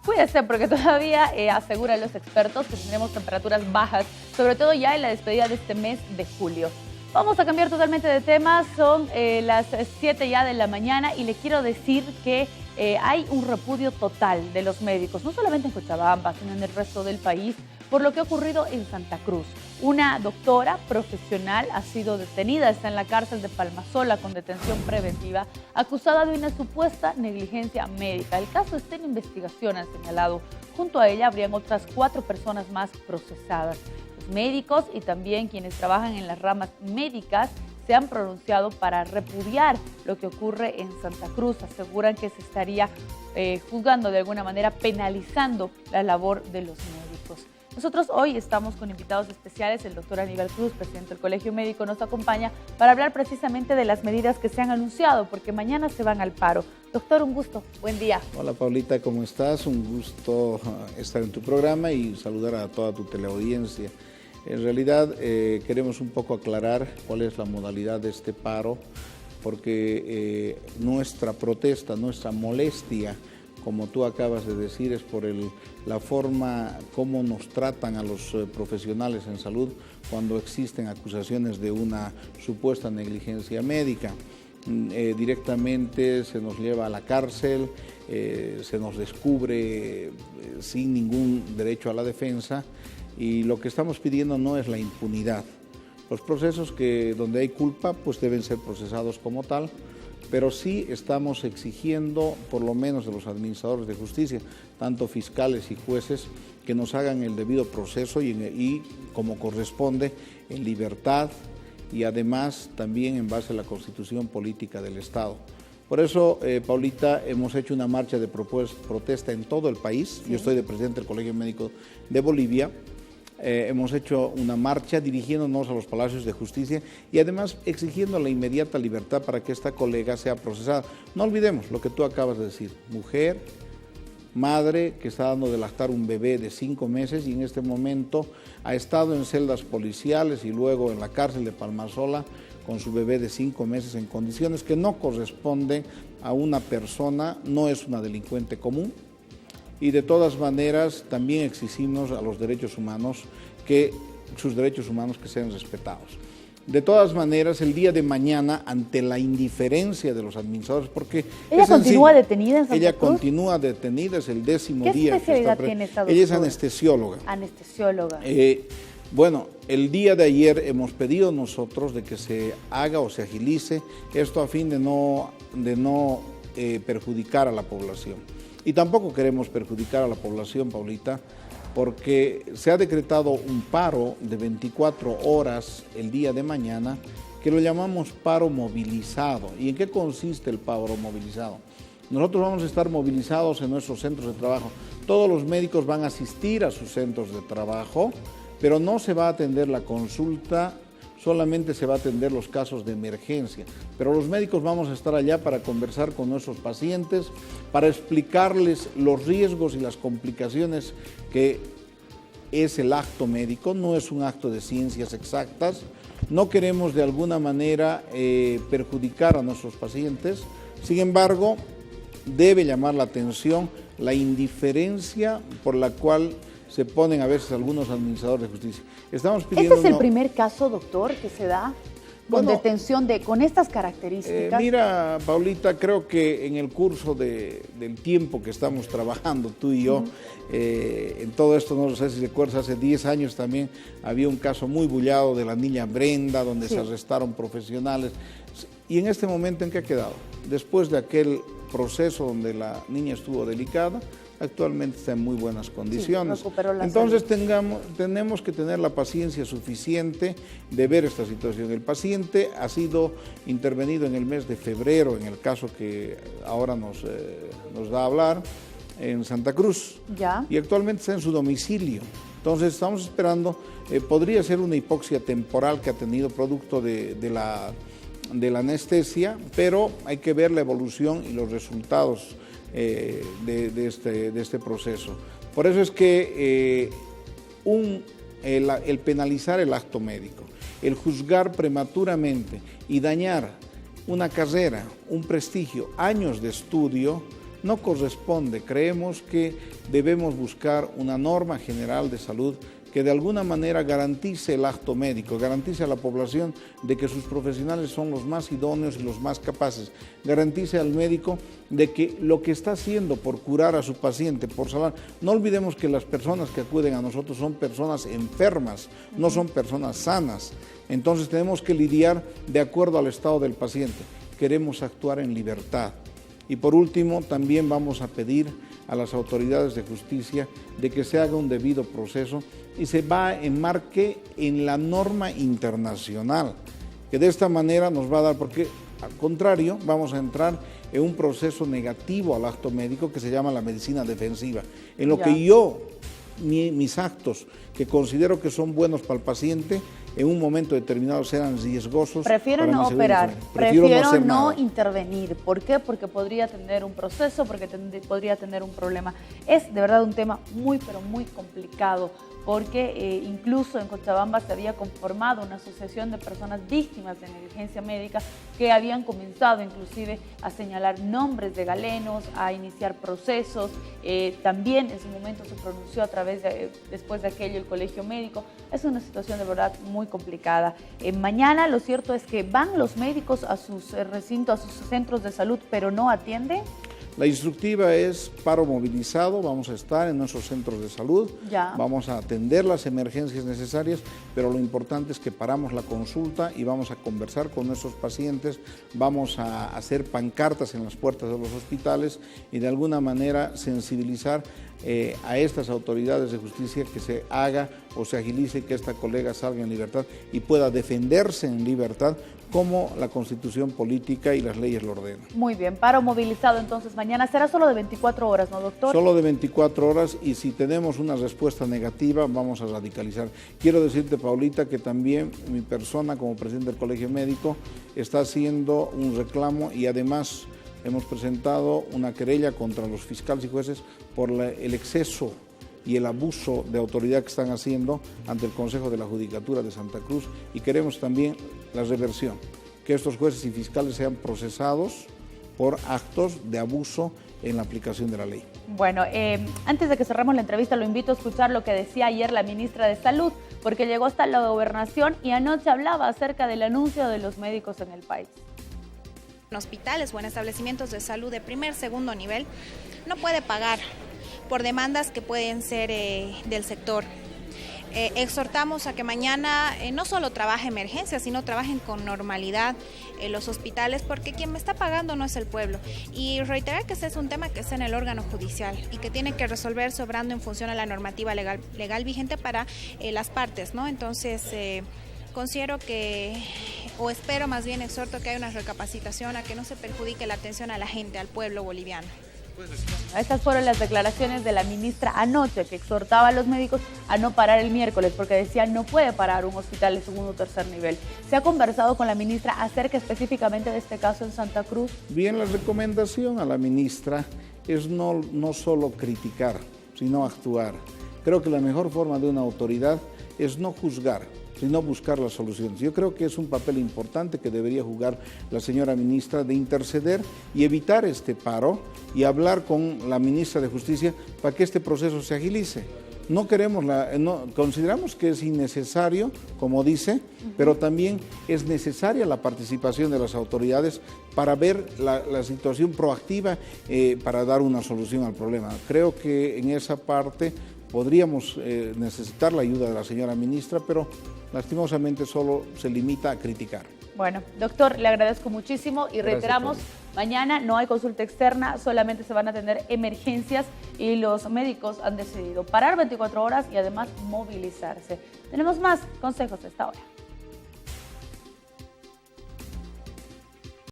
Cuídese porque todavía aseguran los expertos que tendremos temperaturas bajas, sobre todo ya en la despedida de este mes de julio. Vamos a cambiar totalmente de tema, son las 7 ya de la mañana y le quiero decir que hay un repudio total de los médicos, no solamente en Cochabamba, sino en el resto del país, por lo que ha ocurrido en Santa Cruz. Una doctora profesional ha sido detenida, está en la cárcel de Palmasola con detención preventiva, acusada de una supuesta negligencia médica. El caso está en investigación, han señalado. Junto a ella habrían otras 4 personas más procesadas. Los médicos y también quienes trabajan en las ramas médicas se han pronunciado para repudiar lo que ocurre en Santa Cruz. Aseguran que se estaría juzgando de alguna manera, penalizando la labor de los médicos. Nosotros hoy estamos con invitados especiales. El doctor Aníbal Cruz, presidente del Colegio Médico, nos acompaña para hablar precisamente de las medidas que se han anunciado, porque mañana se van al paro. Doctor, un gusto. Buen día. Hola, Paulita, ¿cómo estás? Un gusto estar en tu programa y saludar a toda tu teleaudiencia. En realidad queremos un poco aclarar cuál es la modalidad de este paro, porque nuestra protesta, nuestra molestia, como tú acabas de decir, es por la forma como nos tratan a los profesionales en salud cuando existen acusaciones de una supuesta negligencia médica. Directamente se nos lleva a la cárcel, se nos descubre sin ningún derecho a la defensa, y lo que estamos pidiendo no es la impunidad. Los procesos donde hay culpa pues deben ser procesados como tal, pero sí estamos exigiendo, por lo menos de los administradores de justicia, tanto fiscales y jueces, que nos hagan el debido proceso y como corresponde, en libertad y además también en base a la Constitución Política del Estado. Por eso, Paulita, hemos hecho una marcha de protesta en todo el país. Sí. Yo estoy de presidente del Colegio Médico de Bolivia. Hemos hecho una marcha dirigiéndonos a los palacios de justicia y además exigiendo la inmediata libertad para que esta colega sea procesada. No olvidemos lo que tú acabas de decir, mujer, madre que está dando de lactar un bebé de 5 meses y en este momento ha estado en celdas policiales y luego en la cárcel de Palmasola con su bebé de 5 meses en condiciones que no corresponden a una persona, no es una delincuente común. Y de todas maneras también exigimos a los derechos humanos sus derechos humanos que sean respetados. De todas maneras, el día de mañana, ante la indiferencia de los administradores, porque ¿Ella continúa detenida en Santa Cruz? Ella continúa detenida, es el 10º día. ¿Qué especialidad tiene esta doctora? Ella es anestesióloga. Anestesióloga. Bueno, el día de ayer hemos pedido nosotros de que se haga o se agilice esto a fin de no perjudicar a la población. Y tampoco queremos perjudicar a la población, Paulita, porque se ha decretado un paro de 24 horas el día de mañana, que lo llamamos paro movilizado. ¿Y en qué consiste el paro movilizado? Nosotros vamos a estar movilizados en nuestros centros de trabajo. Todos los médicos van a asistir a sus centros de trabajo, pero no se va a atender la consulta, solamente se va a atender los casos de emergencia. Pero los médicos vamos a estar allá para conversar con nuestros pacientes, para explicarles los riesgos y las complicaciones que es el acto médico. No es un acto de ciencias exactas. No queremos de alguna manera perjudicar a nuestros pacientes. Sin embargo, debe llamar la atención la indiferencia por la cual se ponen a veces algunos administradores de justicia. Estamos pidiendo... ¿Este es el primer caso, doctor, que se da con detención con estas características? Mira, Paulita, creo que en el curso del tiempo que estamos trabajando, tú y yo, en todo esto, no sé si recuerdas, hace 10 años también había un caso muy bullado de la niña Brenda, donde se arrestaron profesionales. Y en este momento, ¿en qué ha quedado? Después de aquel proceso donde la niña estuvo delicada, actualmente está en muy buenas condiciones. Sí, entonces tenemos que tener la paciencia suficiente de ver esta situación. El paciente ha sido intervenido en el mes de febrero, en el caso que ahora nos da a hablar, en Santa Cruz. ¿Ya? Y actualmente está en su domicilio. Entonces estamos esperando, podría ser una hipoxia temporal que ha tenido producto de la anestesia, pero hay que ver la evolución y los resultados de este proceso. Por eso es que el penalizar el acto médico, el juzgar prematuramente y dañar una carrera, un prestigio, años de estudio, no corresponde. Creemos que debemos buscar una norma general de salud que de alguna manera garantice el acto médico, garantice a la población de que sus profesionales son los más idóneos y los más capaces, garantice al médico de que lo que está haciendo por curar a su paciente, por salvar, no olvidemos que las personas que acuden a nosotros son personas enfermas, no son personas sanas, entonces tenemos que lidiar de acuerdo al estado del paciente, queremos actuar en libertad. Y por último, también vamos a pedir a las autoridades de justicia de que se haga un debido proceso y se enmarque en la norma internacional, que de esta manera nos va a dar, porque al contrario vamos a entrar en un proceso negativo al acto médico que se llama la medicina defensiva, en lo que yo, mis actos que considero que son buenos para el paciente, en un momento determinado sean riesgosos. Prefiero no operar, prefiero no intervenir. ¿Por qué? Porque podría tener un proceso, porque podría tener un problema. Es de verdad un tema muy, pero muy complicado, porque incluso en Cochabamba se había conformado una asociación de personas víctimas de negligencia médica que habían comenzado inclusive a señalar nombres de galenos, a iniciar procesos. También en su momento se pronunció después de aquello el colegio médico. Es una situación de verdad muy complicada. Mañana lo cierto es que van los médicos a sus recintos, a sus centros de salud, pero no atienden. La instructiva es paro movilizado, vamos a estar en nuestros centros de salud, vamos a atender las emergencias necesarias, pero lo importante es que paramos la consulta y vamos a conversar con nuestros pacientes, vamos a hacer pancartas en las puertas de los hospitales y de alguna manera sensibilizar a estas autoridades de justicia que se haga o se agilice que esta colega salga en libertad y pueda defenderse en libertad como la Constitución política y las leyes lo ordenan. Muy bien, paro movilizado entonces mañana. Será solo de 24 horas, ¿no, doctor? Solo de 24 horas y si tenemos una respuesta negativa vamos a radicalizar. Quiero decirte, Paulita, que también mi persona como presidente del Colegio Médico está haciendo un reclamo y además hemos presentado una querella contra los fiscales y jueces por el exceso y el abuso de autoridad que están haciendo ante el Consejo de la Judicatura de Santa Cruz y queremos también la reversión, que estos jueces y fiscales sean procesados por actos de abuso en la aplicación de la ley. Bueno, antes de que cerremos la entrevista, lo invito a escuchar lo que decía ayer la ministra de Salud, porque llegó hasta la gobernación y anoche hablaba acerca del anuncio de los médicos en el país. En hospitales o en establecimientos de salud de primer, segundo nivel, no puede pagar por demandas que pueden ser del sector. Exhortamos a que mañana no solo trabaje emergencias, sino trabajen con normalidad los hospitales, porque quien me está pagando no es el pueblo. Y reiterar que ese es un tema que está en el órgano judicial y que tiene que resolverse obrando en función a la normativa legal vigente para las partes, ¿no? Entonces, considero que, o espero más bien, exhorto que haya una recapacitación, a que no se perjudique la atención a la gente, al pueblo boliviano. Estas fueron las declaraciones de la ministra anoche, que exhortaba a los médicos a no parar el miércoles, porque decía no puede parar un hospital de segundo o tercer nivel. ¿Se ha conversado con la ministra acerca específicamente de este caso en Santa Cruz? Bien, la recomendación a la ministra es no solo criticar, sino actuar. Creo que la mejor forma de una autoridad es no juzgar, sino buscar las soluciones. Yo creo que es un papel importante que debería jugar la señora ministra de interceder y evitar este paro y hablar con la ministra de Justicia para que este proceso se agilice. No queremos, consideramos que es innecesario, como dice, pero también es necesaria la participación de las autoridades para ver la situación proactiva para dar una solución al problema. Creo que en esa parte podríamos necesitar la ayuda de la señora ministra, pero lastimosamente solo se limita a criticar. Bueno, doctor, le agradezco muchísimo y reiteramos, mañana no hay consulta externa, solamente se van a tener emergencias y los médicos han decidido parar 24 horas y además movilizarse. Tenemos más consejos a esta hora.